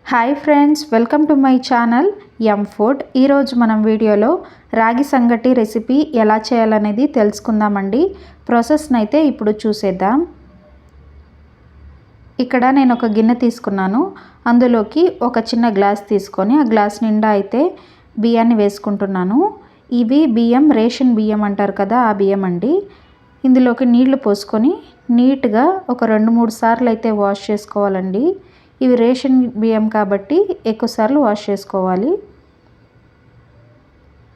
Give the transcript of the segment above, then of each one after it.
Hi friends, welcome to my channel M food. ఈరోజు మనం వీడియోలో రాగి సంగటి రెసిపీ ఎలా చేయాలనేది తెలుసుకుందామండి. ప్రాసెస్ని అయితే ఇప్పుడు చూసేద్దాం. ఇక్కడ నేను ఒక గిన్నె తీసుకున్నాను. అందులోకి ఒక చిన్న గ్లాస్ తీసుకొని ఆ గ్లాస్ నిండా అయితే బియ్యాన్ని వేసుకుంటున్నాను. ఇవి బియ్యం, రేషన్ బియ్యం అంటారు కదా, ఆ బియ్యం అండి. ఇందులోకి నీళ్లు పోసుకొని నీట్గా ఒక 2-3 సార్లు అయితే వాష్ చేసుకోవాలండి. ఇవి రేషన్ బియ్యం కాబట్టి ఎక్కువసార్లు వాష్ చేసుకోవాలి.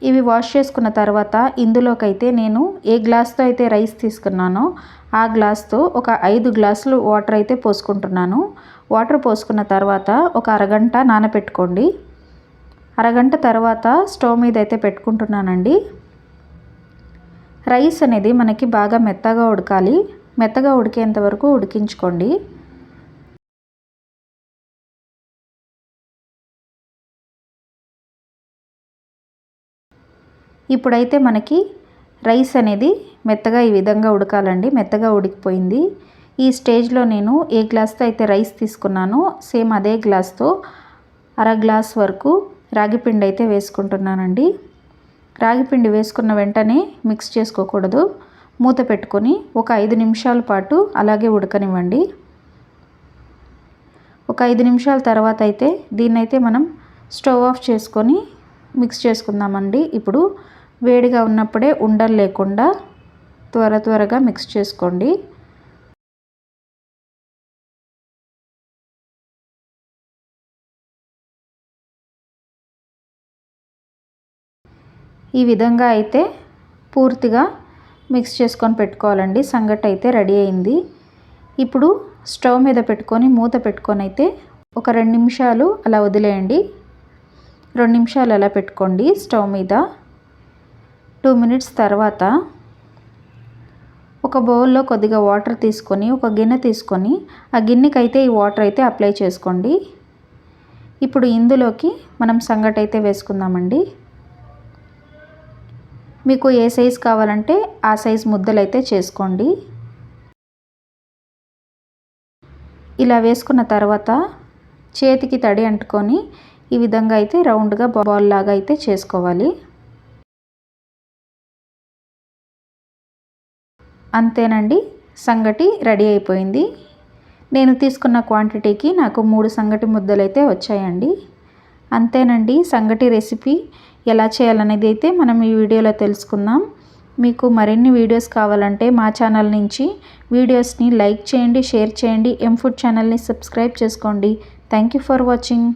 ఇవి వాష్ చేసుకున్న తర్వాత ఇందులోకైతే నేను ఏ గ్లాస్తో అయితే రైస్ తీసుకున్నానో ఆ గ్లాస్తో ఒక 5 గ్లాసులు వాటర్ అయితే పోసుకుంటున్నాను. వాటర్ పోసుకున్న తర్వాత ఒక అరగంట నానబెట్టుకోండి. అరగంట తర్వాత స్టవ్ మీద అయితే పెట్టుకుంటున్నానండి. రైస్ అనేది మనకి బాగా మెత్తగా ఉడకాలి. మెత్తగా ఉడికేంత వరకు ఉడికించుకోండి. ఇప్పుడైతే మనకి రైస్ అనేది మెత్తగా ఈ విధంగా ఉడకాలండి. మెత్తగా ఉడికిపోయింది. ఈ స్టేజ్లో నేను ఏ గ్లాస్తో అయితే రైస్ తీసుకున్నానో సేమ్ అదే గ్లాస్తో అర గ్లాస్ వరకు రాగిపిండి అయితే వేసుకుంటున్నానండి. రాగిపిండి వేసుకున్న వెంటనే మిక్స్ చేసుకోకూడదు. మూత పెట్టుకొని ఒక 5 నిమిషాల పాటు అలాగే ఉడకనివ్వండి. ఒక 5 నిమిషాల తర్వాత అయితే దీన్నైతే మనం స్టవ్ ఆఫ్ చేసుకొని మిక్స్ చేసుకుందామండి. ఇప్పుడు వేడిగా ఉన్నప్పుడే ఉండలు లేకుండా త్వరగా మిక్స్ చేసుకోండి. ఈ విధంగా అయితే పూర్తిగా మిక్స్ చేసుకొని పెట్టుకోవాలండి. సంగటి అయితే రెడీ అయింది. ఇప్పుడు స్టవ్ మీద పెట్టుకొని మూత పెట్టుకొని అయితే ఒక 2 నిమిషాలు అలా వదిలేయండి. 2 నిమిషాలు అలా పెట్టుకోండి స్టవ్ మీద. 2 మినిట్స్ తర్వాత ఒక బౌల్లో కొద్దిగా వాటర్ తీసుకొని ఒక గిన్నె తీసుకొని ఆ గిన్నెకైతే ఈ వాటర్ అయితే అప్లై చేసుకోండి. ఇప్పుడు ఇందులోకి మనం సంగటి అయితే వేసుకుందామండి. మీకు ఏ సైజ్ కావాలంటే ఆ సైజ్ ముద్దలు అయితే చేసుకోండి. ఇలా వేసుకున్న తర్వాత చేతికి తడి అంటుకొని ఈ విధంగా అయితే రౌండ్గా బాల్ లాగా అయితే చేసుకోవాలి. అంతేనండి, సంగటి రెడీ అయిపోయింది. నేను తీసుకున్న క్వాంటిటీకి నాకు 3 సంగటి ముద్దలు అయితే వచ్చాయండి. అంతేనండి, సంగటి రెసిపీ ఎలా చేయాలనేది అయితే మనం ఈ వీడియోలో తెలుసుకుందాం. మీకు మరిన్ని వీడియోస్ కావాలంటే మా ఛానల్ నుంచి వీడియోస్ని లైక్ చేయండి, షేర్ చేయండి. ఎం ఫుడ్ ఛానల్ని సబ్స్క్రైబ్ చేసుకోండి. Thank you for watching.